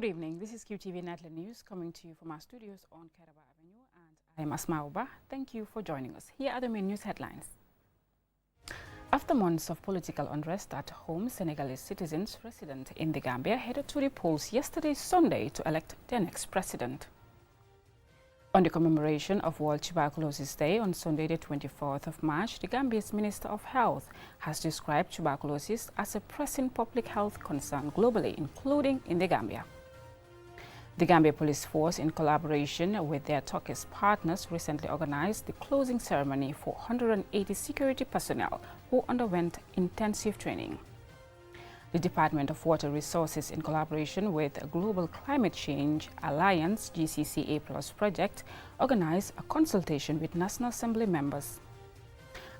Good evening. This is QTV Nightly News coming to you from our studios on Kairaba Avenue, and I am Asma Uba. Thank you for joining us. Here are the main news headlines. After months of political unrest at home, Senegalese citizens resident in the Gambia headed to the polls yesterday, Sunday, to elect their next president. On the commemoration of World Tuberculosis Day on Sunday, the 24th of March, the Gambia's Minister of Health has described tuberculosis as a pressing public health concern globally, including in the Gambia. The Gambia Police Force, in collaboration with their Turkish partners, recently organized the closing ceremony for 180 security personnel who underwent intensive training. The Department of Water Resources, in collaboration with Global Climate Change Alliance GCCA Plus project, organized a consultation with National Assembly members.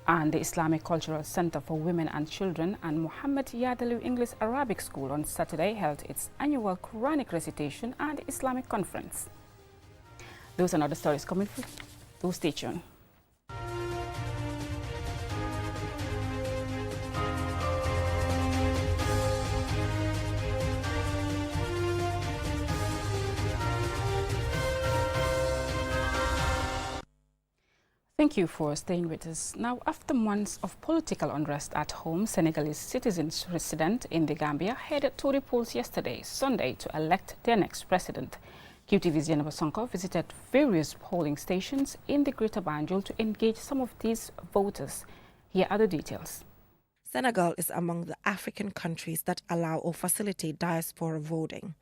And the Islamic Cultural Center for Women and Children and Muhammad Yadalu English Arabic School on Saturday held its annual Quranic recitation and Islamic conference. Those and other stories coming through. Do stay tuned. Thank you for staying with us. Now, after months of political unrest at home, Senegalese citizens resident in the Gambia headed to the polls yesterday, Sunday, to elect their next president. QTV's Jennifer Sonko visited various polling stations in the Greater Banjul to engage some of these voters. Here are the details. Senegal is among the African countries that allow or facilitate diaspora voting.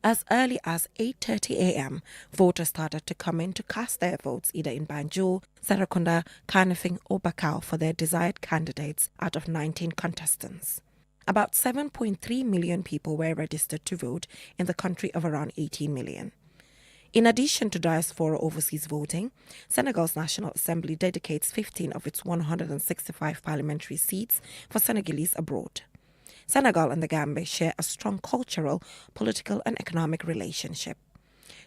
As early as 8:30 a.m., voters started to come in to cast their votes either in Banjul, Serekunda, Kanifing or Bakau for their desired candidates out of 19 contestants. About 7.3 million people were registered to vote in the country of around 18 million. In addition to diaspora overseas voting, Senegal's National Assembly dedicates 15 of its 165 parliamentary seats for Senegalese abroad. Senegal and the Gambia share a strong cultural, political and economic relationship.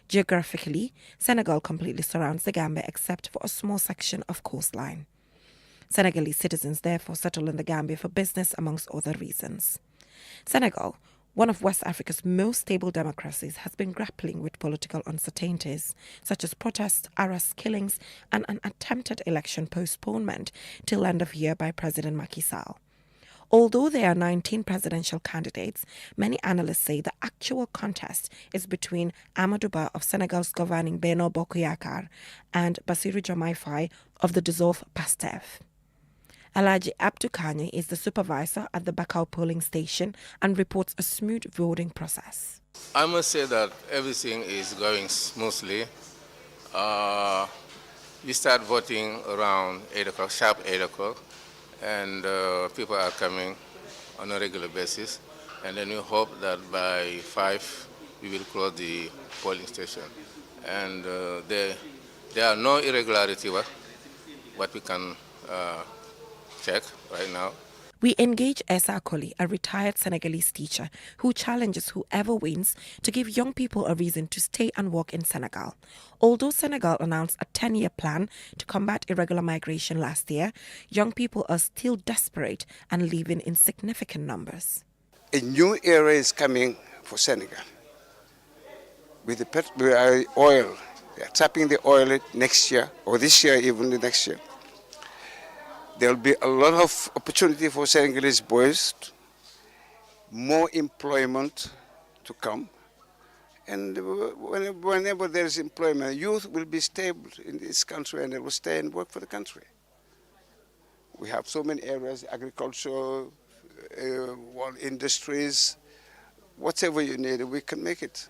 Geographically, Senegal completely surrounds the Gambia except for a small section of coastline. Senegalese citizens therefore settle in the Gambia for business amongst other reasons. Senegal, one of West Africa's most stable democracies, has been grappling with political uncertainties, such as protests, arrests, killings, and an attempted election postponement till end of year by President Macky Sall. Although there are 19 presidential candidates, many analysts say the actual contest is between Amadou Ba of Senegal's governing Benno Bokk Yakaar and Bassirou Diomaye Faye of the dissolved PASTEF. Alhaji Abdou Kane is the supervisor at the Bakau polling station and reports a smooth voting process. I must say that everything is going smoothly. We start voting around 8 o'clock, sharp 8 o'clock, and people are coming on a regular basis. And then we hope that by 5 we will close the polling station. And there are no irregularities, what we can check right now. We engage Essa Koli, a retired Senegalese teacher, who challenges whoever wins to give young people a reason to stay and work in Senegal. Although Senegal announced a 10-year plan to combat irregular migration last year, young people are still desperate and leaving in significant numbers. A new era is coming for Senegal. With the oil, they are tapping the oil next year, or this year, even the next year. There will be a lot of opportunity for Senegalese boys, more employment to come. And whenever there is employment, youth will be stable in this country and they will stay and work for the country. We have so many areas, agriculture, industries, whatever you need, we can make it.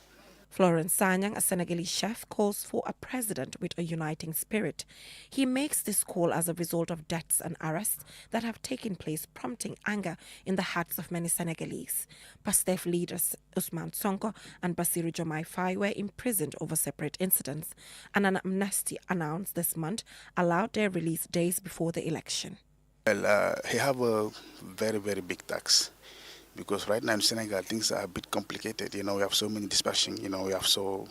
Florence Sanyang, a Senegalese chef, calls for a president with a uniting spirit. He makes this call as a result of deaths and arrests that have taken place, prompting anger in the hearts of many Senegalese. PASTEF leaders Ousmane Sonko and Bassirou Diomaye Faye were imprisoned over separate incidents, and an amnesty announced this month allowed their release days before the election. Well, he have a very, very big tax. Because right now in Senegal, things are a bit complicated. We have so many dispersion. We have some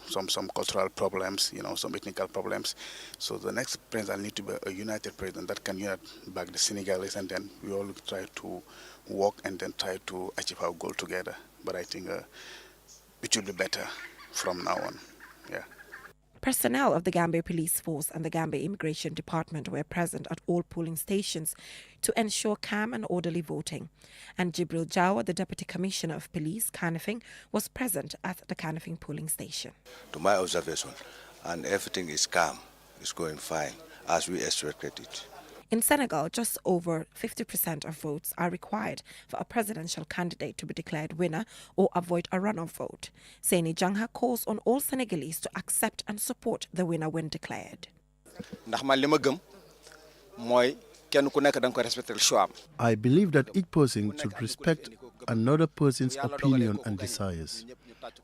cultural problems. Some ethnical problems. So the next president need to be a united president that can unite back the Senegalese, and then we all try to work and then try to achieve our goal together. But I think it will be better from now on. Yeah. Personnel of the Gambia Police Force and the Gambia Immigration Department were present at all polling stations to ensure calm and orderly voting. And Jibril Jawa, the Deputy Commissioner of Police, Kanifing, was present at the Kanifing polling station. To my observation, and everything is calm, it's going fine, as we expected it. In Senegal, just over 50% of votes are required for a presidential candidate to be declared winner or avoid a runoff vote. Seni Jangha calls on all Senegalese to accept and support the winner when declared. I believe that each person should respect another person's opinion and desires.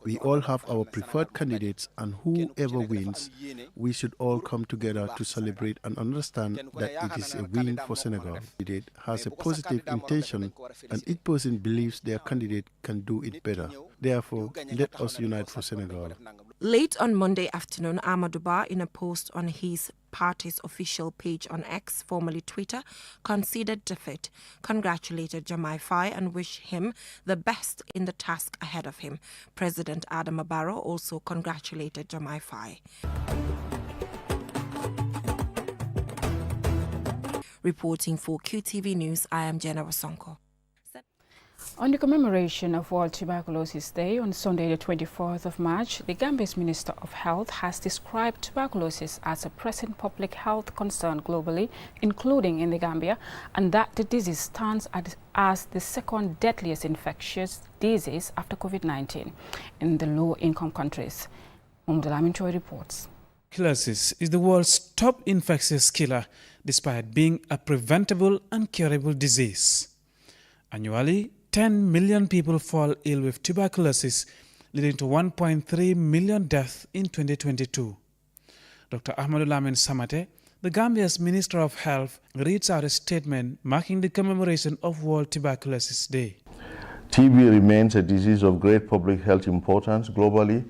We all have our preferred candidates, and whoever wins, we should all come together to celebrate and understand that it is a win for Senegal. The candidate has a positive intention, and each person believes their candidate can do it better. Therefore, let us unite for Senegal. Late on Monday afternoon, Amadou Ba, in a post on his party's official page on X, formerly Twitter, conceded defeat, congratulated Jamai Faye and wished him the best in the task ahead of him. President Adama Barrow also congratulated Jamai Faye. Reporting for QTV News, I am Jenna Wasonko. On the commemoration of World Tuberculosis Day on Sunday the 24th of March, the Gambia's Minister of Health has described tuberculosis as a pressing public health concern globally, including in the Gambia, and that the disease stands as the second deadliest infectious disease after COVID-19 in the low-income countries. Mumdalamin Choi reports. Tuberculosis is the world's top infectious killer, despite being a preventable and curable disease. Annually, 10 million people fall ill with tuberculosis, leading to 1.3 million deaths in 2022. Dr. Ahmadou Lamin Samate, the Gambia's Minister of Health, reads out a statement marking the commemoration of World Tuberculosis Day. TB remains a disease of great public health importance globally,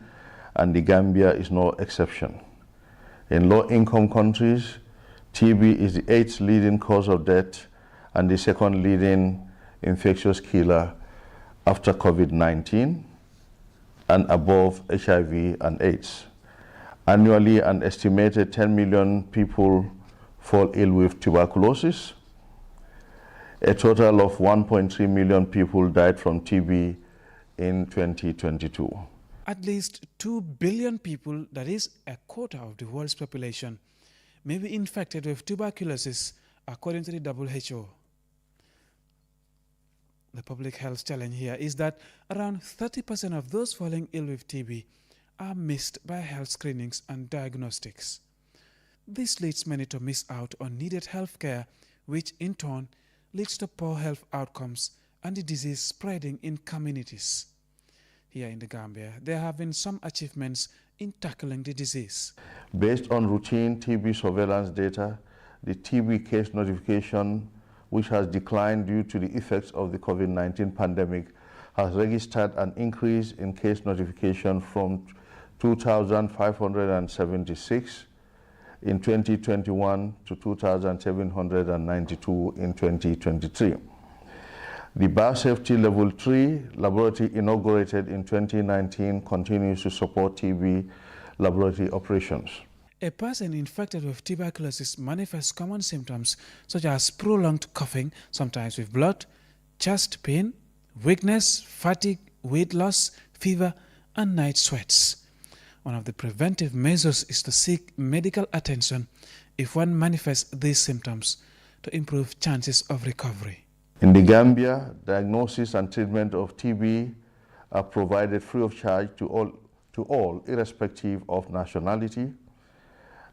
and the Gambia is no exception. In low-income countries, TB is the 8th leading cause of death and the second leading infectious killer after COVID-19 and above HIV and AIDS. Annually, an estimated 10 million people fall ill with tuberculosis. A total of 1.3 million people died from TB in 2022. At least 2 billion people, that is a quarter of the world's population, may be infected with tuberculosis, according to the WHO. The public health challenge here is that around 30% of those falling ill with TB are missed by health screenings and diagnostics. This leads many to miss out on needed health care, which in turn leads to poor health outcomes and the disease spreading in communities. Here in the Gambia, there have been some achievements in tackling the disease. Based on routine TB surveillance data, the TB case notification, which has declined due to the effects of the COVID-19 pandemic, has registered an increase in case notification from 2,576 in 2021 to 2,792 in 2023. The Biosafety Level 3 laboratory inaugurated in 2019 continues to support TB laboratory operations. A person infected with tuberculosis manifests common symptoms such as prolonged coughing, sometimes with blood, chest pain, weakness, fatigue, weight loss, fever, and night sweats. One of the preventive measures is to seek medical attention if one manifests these symptoms to improve chances of recovery. In the Gambia, diagnosis and treatment of TB are provided free of charge to all irrespective of nationality,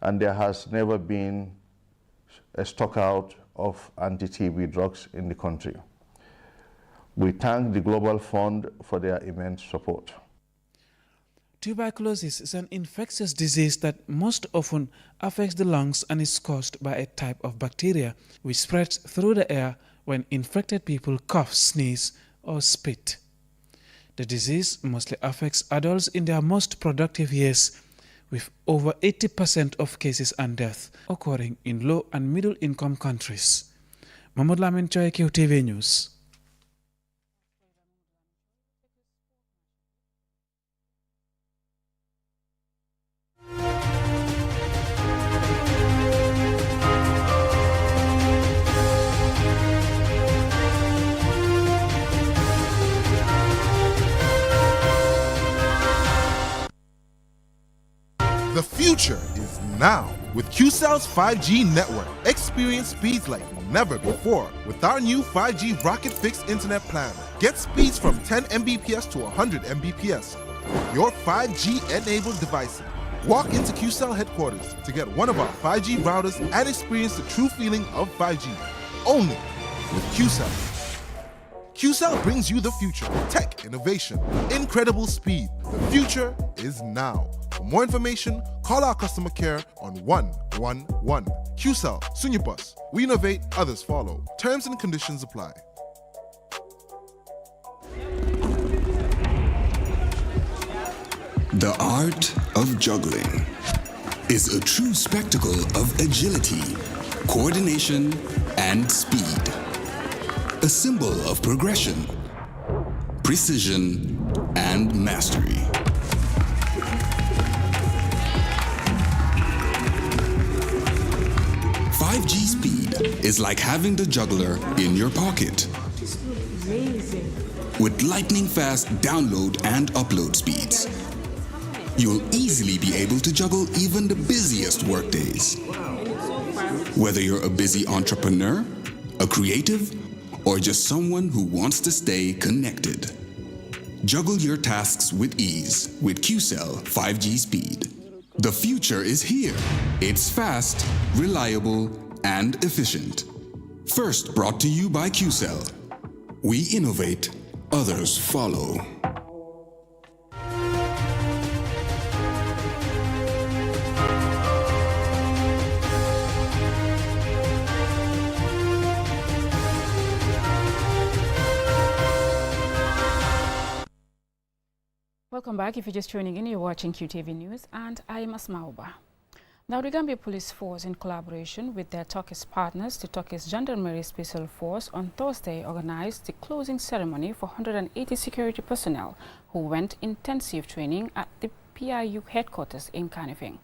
and there has never been a stockout of anti-TB drugs in the country. We thank the Global Fund for their immense support. Tuberculosis is an infectious disease that most often affects the lungs and is caused by a type of bacteria which spreads through the air when infected people cough, sneeze, or spit. The disease mostly affects adults in their most productive years, with over 80% of cases and deaths occurring in low and middle income countries. Mahmoud Lamin Choi, QTV News. future is now. With QCell's 5G network, experience speeds like never before with our new 5G Rocket Fixed Internet plan. Get speeds from 10 Mbps to 100 Mbps. Your 5G-enabled devices. Walk into QCell headquarters to get one of our 5G routers and experience the true feeling of 5G. Only with QCell. QCell brings you the future. Tech, innovation, incredible speed. The future is now. For more information, call our customer care on 111. QCell, Sunyabus. We innovate, others follow. Terms and conditions apply. The art of juggling is a true spectacle of agility, coordination, and speed. A symbol of progression, precision, and mastery. "5G speed is like having the juggler in your pocket. With lightning-fast download and upload speeds, you'll easily be able to juggle even the busiest workdays. Whether you're a busy entrepreneur, a creative, or just someone who wants to stay connected, juggle your tasks with ease with QCell 5G speed. The future is here. It's fast, reliable, and efficient. First brought to you by QCell. We innovate, others follow. Welcome back. If you're just tuning in, you're watching QTV News, and I am Asmauba. Now, the Gambia Police Force, in collaboration with their Turkish partners, the Turkish Gendarmerie Special Force, on Thursday organized the closing ceremony for 180 security personnel who went intensive training at the PIU headquarters in Kanifing.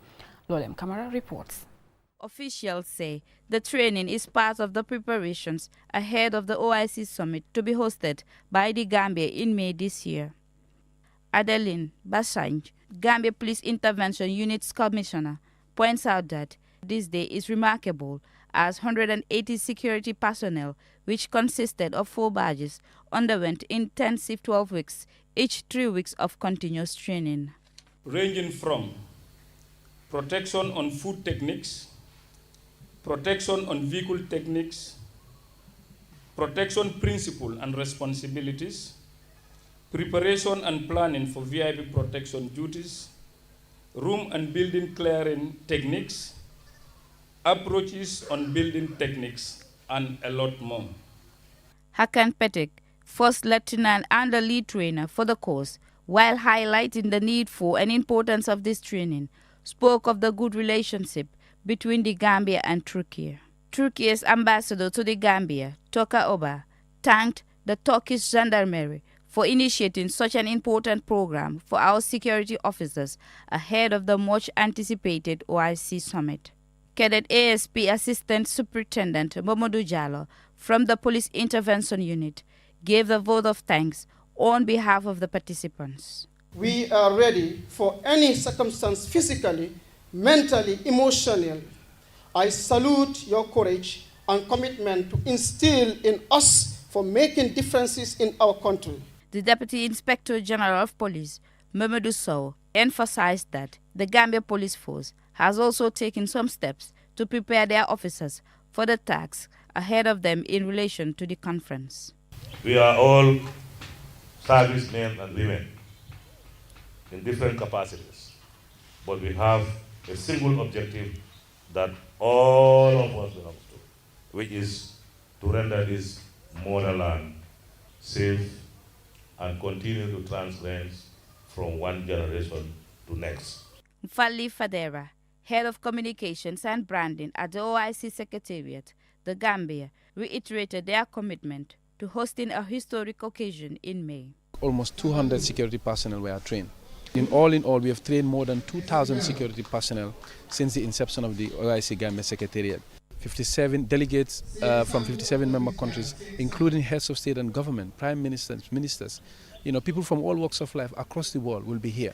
Lolem Kamara reports. Officials say the training is part of the preparations ahead of the OIC summit to be hosted by the Gambia in May this year. Adeline Basanj, Gambia Police Intervention Unit's commissioner, points out that this day is remarkable as 180 security personnel, which consisted of 4 badges, underwent intensive 12 weeks, each 3 weeks of continuous training. Ranging from protection on food techniques, protection on vehicle techniques, protection principle and responsibilities, preparation and planning for VIP protection duties, room and building clearing techniques, approaches on building techniques, and a lot more. Hakan Petek, first lieutenant and the lead trainer for the course, while highlighting the need for and importance of this training, spoke of the good relationship between the Gambia and Turkey. Turkey's ambassador to the Gambia, Toka Oba, thanked the Turkish Gendarmerie for initiating such an important program for our security officers ahead of the much-anticipated OIC summit. Cadet ASP Assistant Superintendent Mamadou Jallo from the Police Intervention Unit gave the vote of thanks on behalf of the participants. We are ready for any circumstance physically, mentally, emotionally. I salute your courage and commitment to instill in us for making differences in our country. The Deputy Inspector General of Police, Mamadou Sow, emphasized that the Gambia Police Force has also taken some steps to prepare their officers for the tasks ahead of them in relation to the conference. We are all servicemen and women in different capacities, but we have a single objective that all of us belong to, which is to render this motherland safe and continue to transcend from one generation to next. Mfali Fadera, Head of Communications and Branding at the OIC Secretariat, the Gambia, reiterated their commitment to hosting a historic occasion in May. Almost 200 security personnel were trained. In all, we have trained more than 2,000 security personnel since the inception of the OIC Gambia Secretariat. 57 delegates from 57 member countries, including heads of state and government, prime ministers, people from all walks of life across the world will be here.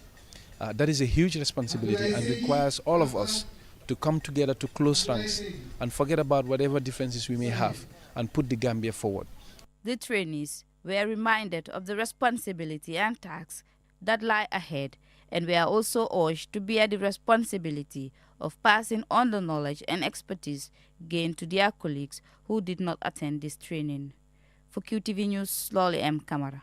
That is a huge responsibility and requires all of us to come together to close ranks and forget about whatever differences we may have and put the Gambia forward. The trainees were reminded of the responsibility and tasks that lie ahead, and were also urged to bear the responsibility of passing on the knowledge and expertise gained to their colleagues who did not attend this training. For QTV News, Lolly M. Kamara.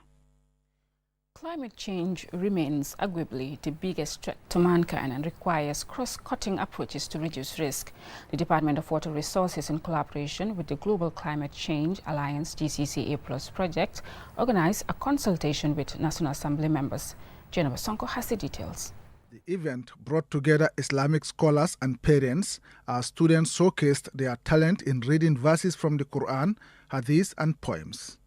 Climate change remains arguably the biggest threat to mankind and requires cross-cutting approaches to reduce risk. The Department of Water Resources, in collaboration with the Global Climate Change Alliance GCCA Plus project, organized a consultation with National Assembly members. Jennifer Sonko has the details. The event brought together Islamic scholars and parents as students showcased their talent in reading verses from the Quran, Hadith and poems.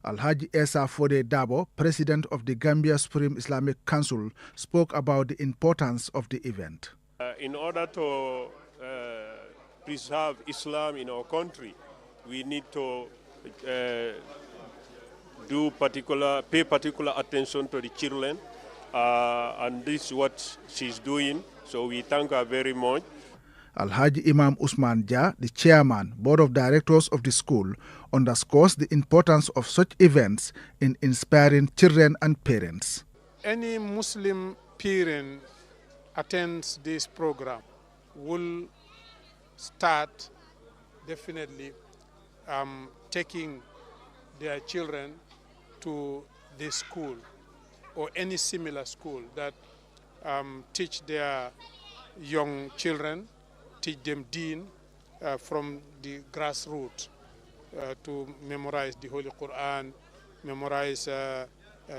Alhaji Esa Fode Dabo, president of the Gambia Supreme Islamic Council, spoke about the importance of the event. In order to preserve Islam in our country, we need to pay particular attention to the children, and this is what she's doing. So we thank her very much. Alhaji Imam Usman Jah, the chairman, board of directors of the school, underscores the importance of such events in inspiring children and parents. Any Muslim parent attends this program will start definitely taking their children to this school or any similar school that teach their young children, teach them deen from the grassroots to memorize the Holy Quran, memorize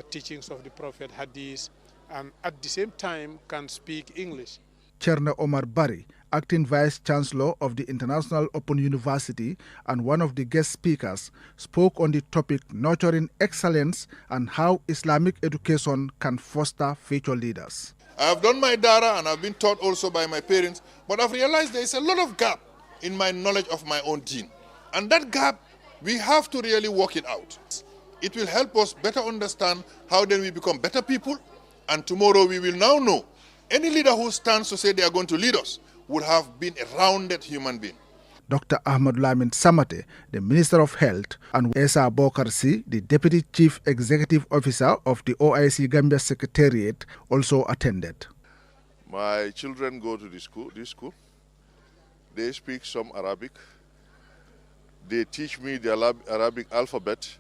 teachings of the Prophet Hadith, and at the same time can speak English. Cherna Omar Bari, acting vice chancellor of the International Open University and one of the guest speakers, spoke on the topic nurturing excellence and how Islamic education can foster future leaders. I have done my dara and I've been taught also by my parents, but I've realized there is a lot of gap in my knowledge of my own deen. And that gap, we have to really work it out. It will help us better understand how then we become better people, and tomorrow we will now know any leader who stands to say they are going to lead us would have been a rounded human being. Dr. Ahmad Lamin Samate, the Minister of Health, and Esa Bokarsi, the Deputy Chief Executive Officer of the OIC Gambia Secretariat, also attended. My children go to this school. They speak some Arabic. They teach me the Arabic alphabet.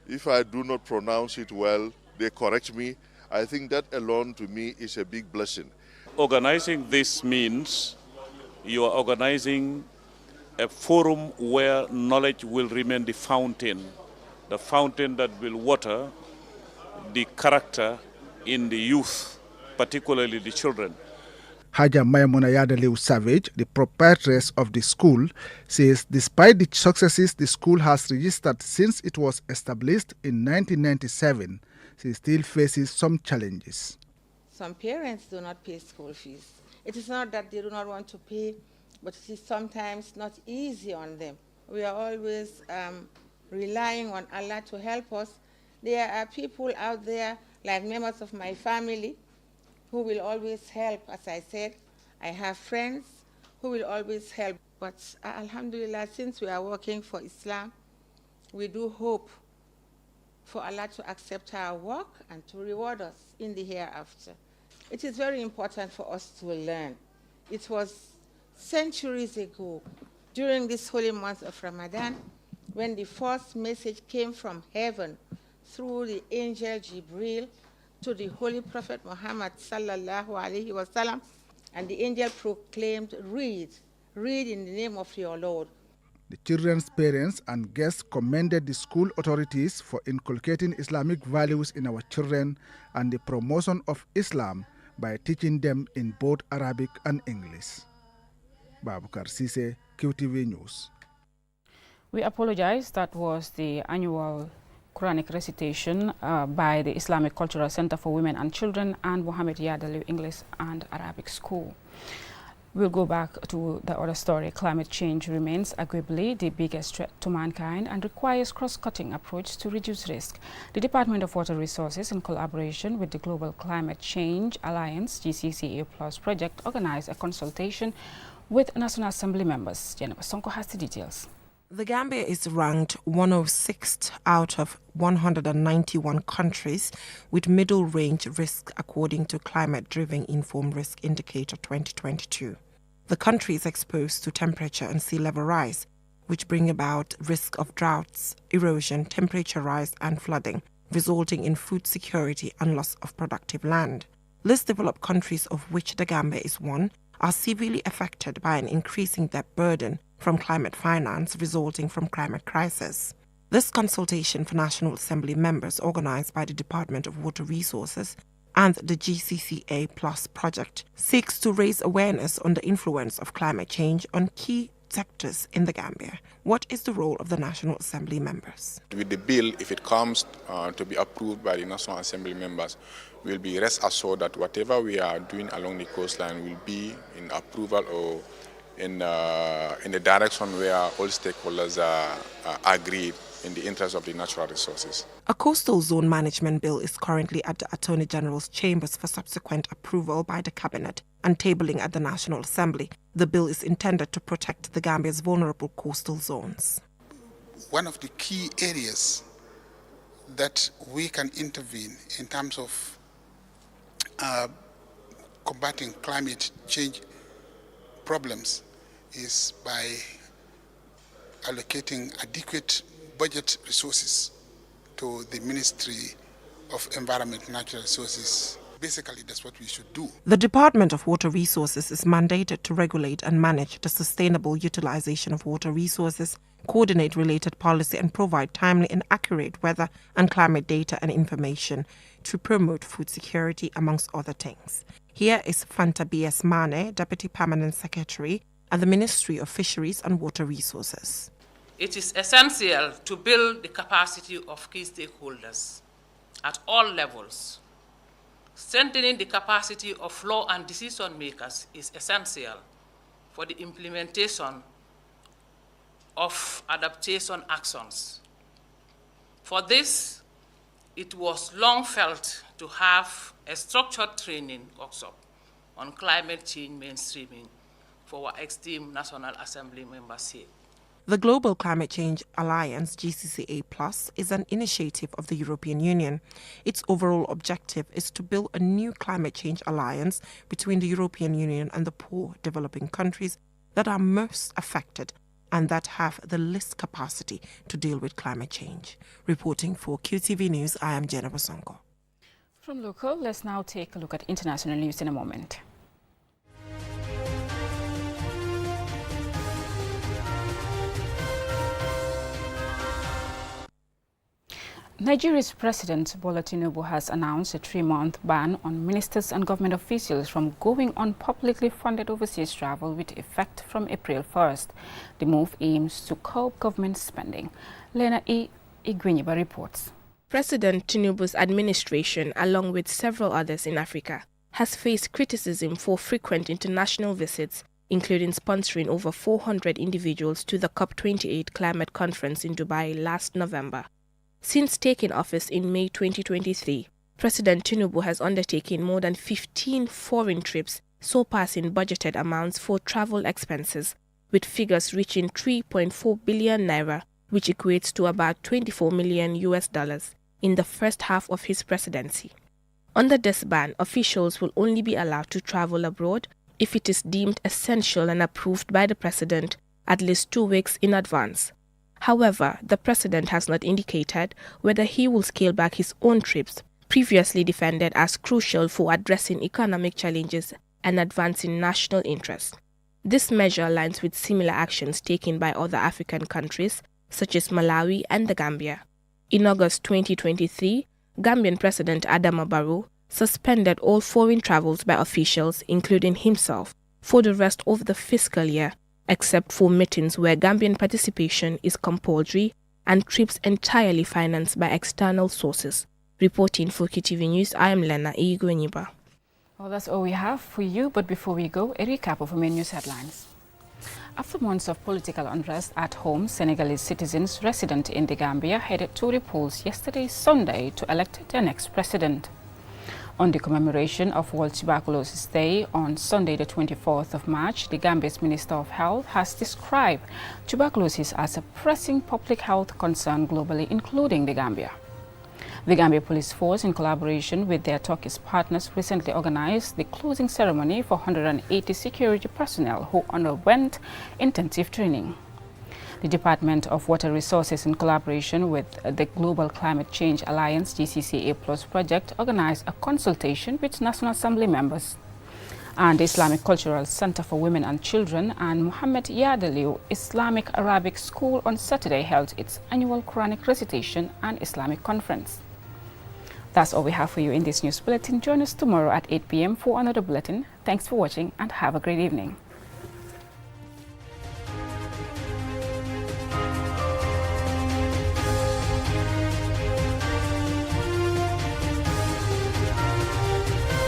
If I do not pronounce it well, they correct me. I think that alone to me is a big blessing. Organizing this means you are organizing a forum where knowledge will remain the fountain that will water the character in the youth, particularly the children. Haja Maimuna Yadaliu Savage, the proprietress of the school, says despite the successes the school has registered since it was established in 1997, she still faces some challenges. Some parents do not pay school fees. It is not that they do not want to pay, but it is sometimes not easy on them. We are always relying on Allah to help us. There are people out there, like members of my family, who will always help. As I said, I have friends who will always help. But alhamdulillah, since we are working for Islam, we do hope for Allah to accept our work and to reward us in the hereafter. It is very important for us to learn. It was centuries ago, during this holy month of Ramadan, when the first message came from heaven through the angel Jibril to the Holy Prophet Muhammad sallallahu alaihi wasallam, and the angel proclaimed, read in the name of your Lord. The children's parents and guests commended the school authorities for inculcating Islamic values in our children and the promotion of Islam by teaching them in both Arabic and English. Babukar Sise, QTV News. We apologize. That was the annual Quranic recitation by the Islamic Cultural Center for Women and Children and Mohammed Yadaliu English and Arabic School. We'll go back to the other story. Climate change remains arguably the biggest threat to mankind and requires cross-cutting approach to reduce risk. The Department of Water Resources, in collaboration with the Global Climate Change Alliance GCCA Plus project, organized a consultation with National Assembly members. Jennifer Sonko has the details. The Gambia is ranked 106th out of 191 countries with middle range risk according to Climate-Driven Informed Risk Indicator 2022. The country is exposed to temperature and sea level rise, which bring about risk of droughts, erosion, temperature rise and flooding, resulting in food security and loss of productive land. Less developed countries, of which the Gambia is one, are severely affected by an increasing debt burden from climate finance resulting from climate crisis. This consultation for National Assembly members, organized by the Department of Water Resources and the GCCA Plus project, seeks to raise awareness on the influence of climate change on key sectors in the Gambia. What is the role of the National Assembly members? With the bill, if it comes to be approved by the National Assembly members, we'll be rest assured that whatever we are doing along the coastline will be in approval or in the direction where all stakeholders are agreed in the interest of the natural resources. A coastal zone management bill is currently at the Attorney General's chambers for subsequent approval by the Cabinet and tabling at the National Assembly. The bill is intended to protect the Gambia's vulnerable coastal zones. One of the key areas that we can intervene in terms of combating climate change problems is by allocating adequate budget resources to the Ministry of Environment and Natural Resources. Basically, that's what we should do. The Department of Water Resources is mandated to regulate and manage the sustainable utilization of water resources, coordinate related policy, and provide timely and accurate weather and climate data and information to promote food security, amongst other things. Here is Fanta B.S. Mane, Deputy Permanent Secretary at the Ministry of Fisheries and Water Resources. It is essential to build the capacity of key stakeholders at all levels. Strengthening the capacity of law and decision makers is essential for the implementation of adaptation actions. For this, it was long felt to have a structured training workshop on climate change mainstreaming for our esteemed National Assembly members here. The Global Climate Change Alliance, GCCA Plus, is an initiative of the European Union. Its overall objective is to build a new climate change alliance between the European Union and the poor developing countries that are most affected and that have the least capacity to deal with climate change. Reporting for QTV News, I am Jennifer Sonko. From local, let's now take a look at international news in a moment. Nigeria's President Bola Tinubu has announced a 3-month ban on ministers and government officials from going on publicly funded overseas travel with effect from April 1st. The move aims to curb government spending. Lena Igwenyiba reports. President Tinubu's administration, along with several others in Africa, has faced criticism for frequent international visits, including sponsoring over 400 individuals to the COP28 climate conference in Dubai last November. Since taking office in May 2023, President Tinubu has undertaken more than 15 foreign trips, surpassing budgeted amounts for travel expenses, with figures reaching 3.4 billion naira, which equates to about $24 million in the first half of his presidency. Under this ban, officials will only be allowed to travel abroad if it is deemed essential and approved by the president at least 2 weeks in advance. However, the president has not indicated whether he will scale back his own trips, previously defended as crucial for addressing economic challenges and advancing national interests. This measure aligns with similar actions taken by other African countries, such as Malawi and the Gambia. In August 2023, Gambian President Adama Barrow suspended all foreign travels by officials, including himself, for the rest of the fiscal year, except for meetings where Gambian participation is compulsory and trips entirely financed by external sources. Reporting for KTV News, I am Lena Igwenyiba. Well, that's all we have for you, but before we go, a recap of main news headlines. After months of political unrest at home, Senegalese citizens resident in the Gambia headed to the polls yesterday, Sunday, to elect their next president. On the commemoration of World Tuberculosis Day on Sunday, the 24th of March, the Gambia's Minister of Health has described tuberculosis as a pressing public health concern globally, including the Gambia. The Gambia Police Force, in collaboration with their Turkish partners, recently organized the closing ceremony for 180 security personnel who underwent intensive training. The Department of Water Resources, in collaboration with the Global Climate Change Alliance GCCA Plus project, organized a consultation with National Assembly members. And the Islamic Cultural Center for Women and Children and Muhammad Yadaliu Islamic Arabic School on Saturday held its annual Quranic recitation and Islamic conference. That's all we have for you in this news bulletin. Join us tomorrow at 8 p.m. for another bulletin. Thanks for watching and have a great evening.